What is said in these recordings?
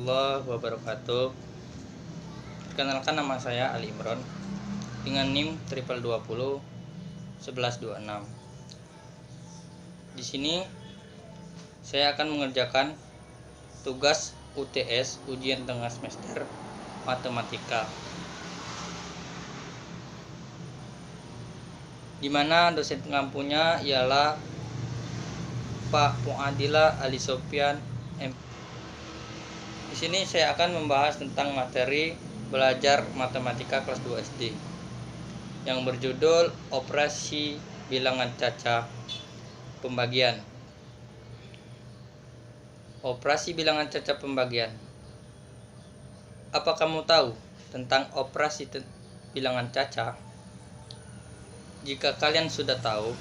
warahmatullahi wabarakatuh. Perkenalkan, nama saya Ali Imron dengan NIM 2020 1126. Di sini saya akan mengerjakan tugas UTS, ujian tengah semester matematika, di mana dosen pengampunya ialah Pak Muadila Ali Sofyan M. Di sini saya akan membahas tentang materi belajar matematika kelas 2 SD yang berjudul Operasi Bilangan Caca Pembagian. Operasi bilangan caca pembagian. Apa kamu tahu tentang operasi bilangan caca? Jika kalian sudah tahu,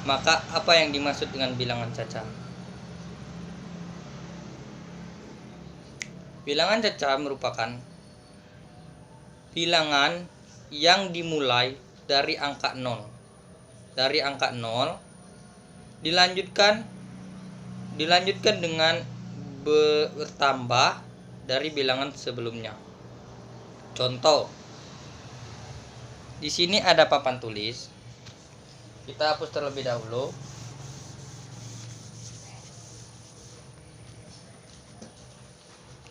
maka apa yang dimaksud dengan bilangan caca? Bilangan caca merupakan bilangan yang dimulai dari angka 0. Dari angka 0 dilanjutkan dengan bertambah dari bilangan sebelumnya. Contoh, di sini ada papan tulis. Kita hapus terlebih dahulu.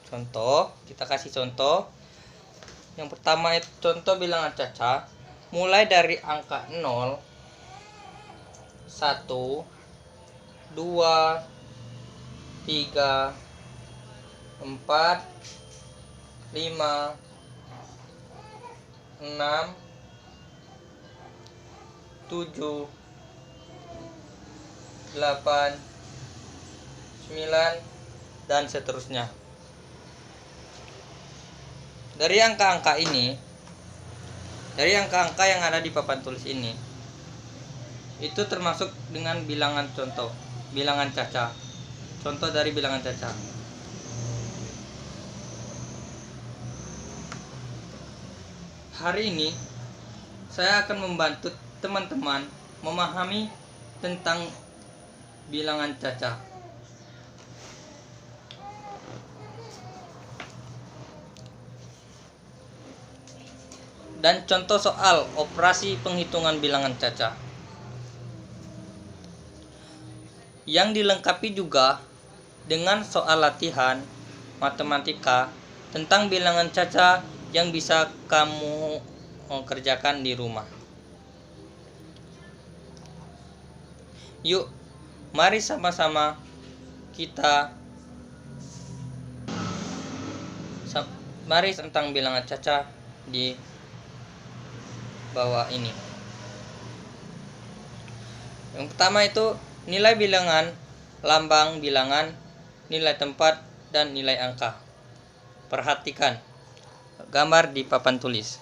Contoh, kita kasih contoh. Yang pertama itu contoh bilangan caca mulai dari angka 0, 1, 2, 3, 4, 5, 6, 7, 8, 9, dan seterusnya. Dari angka-angka yang ada di papan tulis ini, itu termasuk dengan bilangan contoh, bilangan caca. Contoh dari bilangan caca. Hari ini saya akan membantu teman-teman memahami tentang bilangan caca. Dan contoh soal operasi penghitungan bilangan caca, yang dilengkapi juga dengan soal latihan matematika tentang bilangan caca yang bisa kamu kerjakan di rumah. Yuk, mari sama-sama kita tentang bilangan caca di bawah ini. Yang pertama itu nilai bilangan, lambang bilangan, nilai tempat, dan nilai angka. Perhatikan gambar di papan tulis.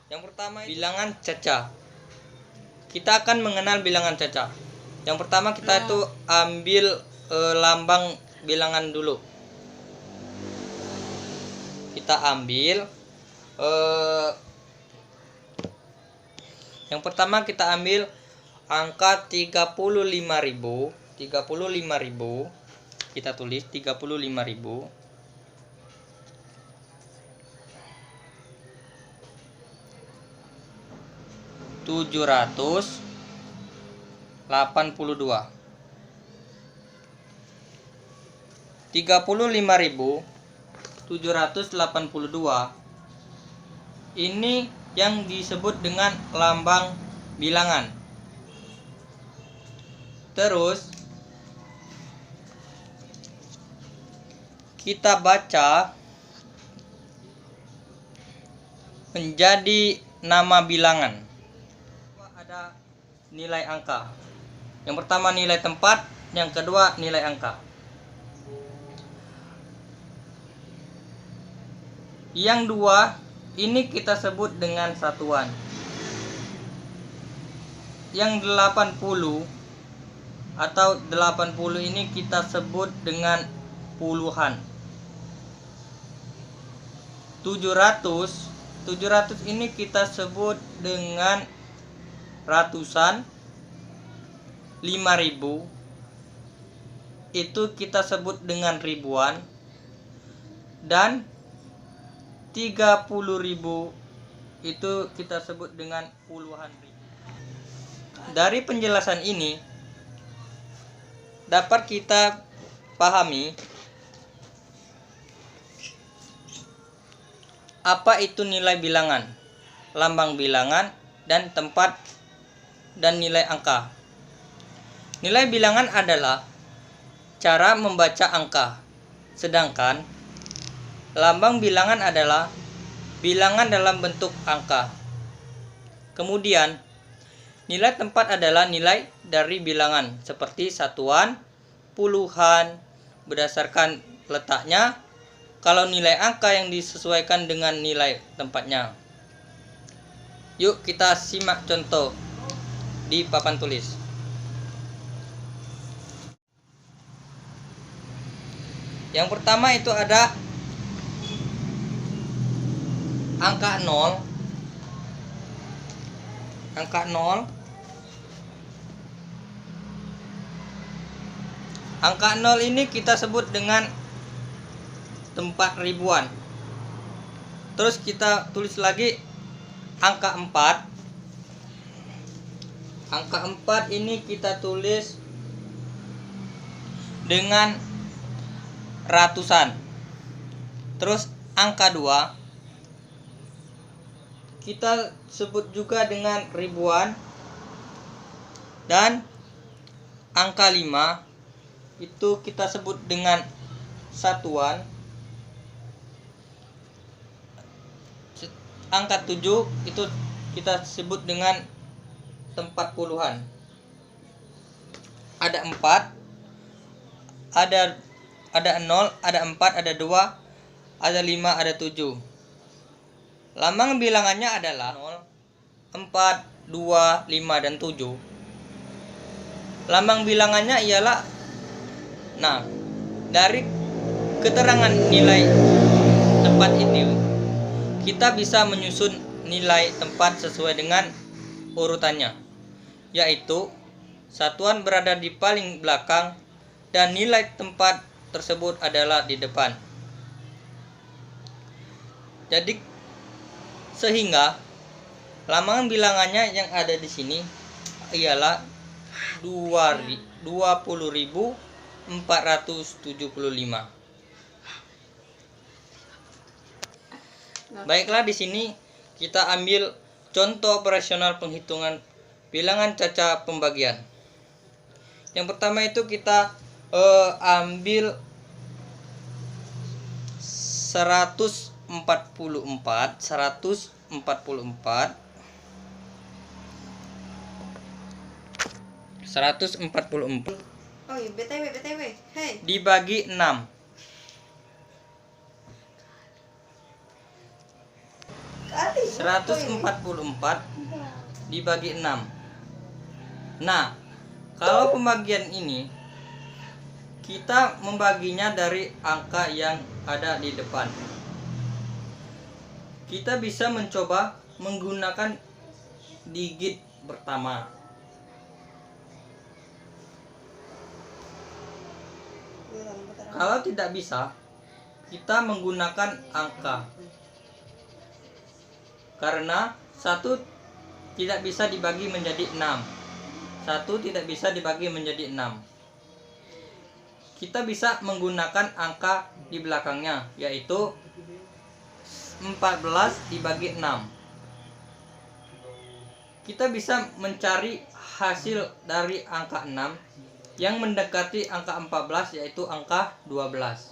Yang pertama, bilangan caca. Kita akan mengenal bilangan caca. Yang pertama kita itu ambil lambang bilangan dulu. Kita ambil yang pertama kita ambil angka 35.000. Kita tulis 35.000. $782. 35.782 ini yang disebut dengan lambang bilangan. Terus kita baca menjadi nama bilangan. Ada nilai angka. Yang pertama nilai tempat, yang kedua nilai angka. Yang dua ini kita sebut dengan satuan. Yang 80 atau 80 ini kita sebut dengan puluhan. 700 ini kita sebut dengan ratusan. 5.000 itu kita sebut dengan ribuan, dan 30.000 itu kita sebut dengan puluhan ribu. Dari penjelasan ini dapat kita pahami apa itu nilai bilangan, lambang bilangan, dan tempat dan nilai angka. Nilai bilangan adalah cara membaca angka, sedangkan lambang bilangan adalah bilangan dalam bentuk angka. Kemudian, nilai tempat adalah nilai dari bilangan seperti satuan, puluhan, berdasarkan letaknya. Kalau nilai angka yang disesuaikan dengan nilai tempatnya. Yuk kita simak contoh di papan tulis. Yang pertama itu ada angka 0. Angka 0. Angka 0 ini kita sebut dengan tempat ribuan. Terus kita tulis lagi angka 4. Angka 4 ini kita tulis dengan ratusan. Terus angka 2 kita sebut juga dengan ribuan, dan angka 5 itu kita sebut dengan satuan. Angka 7 itu kita sebut dengan tempat puluhan. Ada 4, ada 0, ada 4, ada 2, ada 5, ada 7. Lambang bilangannya adalah 0, 4, 2, 5, dan 7. Lambang bilangannya ialah, nah, dari keterangan nilai tempat ini kita bisa menyusun nilai tempat sesuai dengan urutannya, yaitu satuan berada di paling belakang dan nilai tempat tersebut adalah di depan. Jadi sehingga lambang bilangannya yang ada di sini ialah 20.475. Baiklah, di sini kita ambil contoh operasional penghitungan bilangan caca pembagian. Yang pertama itu kita ambil 144 Oh iya, BTW, hey. dibagi 6. Kali 144 dibagi 6. Nah, kalau pembagian ini kita membaginya dari angka yang ada di depan. Kita bisa mencoba menggunakan digit pertama. Kalau tidak bisa, kita menggunakan angka. Karena 1 tidak bisa dibagi menjadi 6. 1 tidak bisa dibagi menjadi 6. Kita bisa menggunakan angka di belakangnya, yaitu 14 dibagi 6. Kita bisa mencari hasil dari angka 6 yang mendekati angka 14, yaitu angka 12.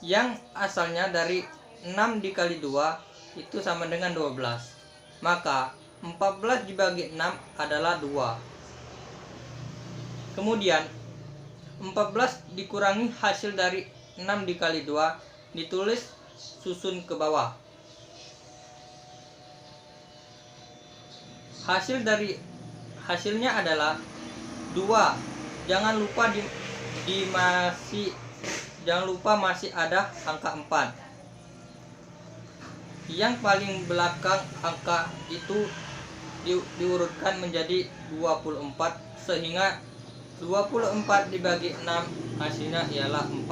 Yang asalnya dari 6 dikali 2 itu sama dengan 12. Maka 14 dibagi 6 adalah 2. Kemudian 14 dikurangi hasil dari 6 dikali 2, ditulis susun ke bawah. Hasilnya adalah 2. Jangan lupa masih ada angka 4. Yang paling belakang angka itu diurutkan menjadi 24 sehingga 24 dibagi 6 hasilnya ialah 4.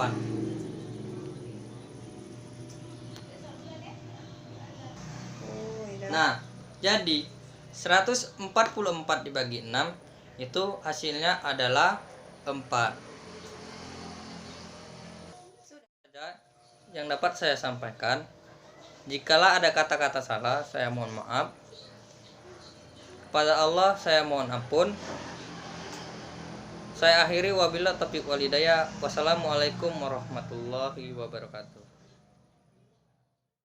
Oh, iya. Nah, jadi 144 dibagi 6 itu hasilnya adalah 4. Saja yang dapat saya sampaikan. Jikalau ada kata-kata salah, saya mohon maaf. Kepada Allah saya mohon ampun. Saya akhiri wabillahi taufiq wal hidayah. Wassalamualaikum warahmatullahi wabarakatuh.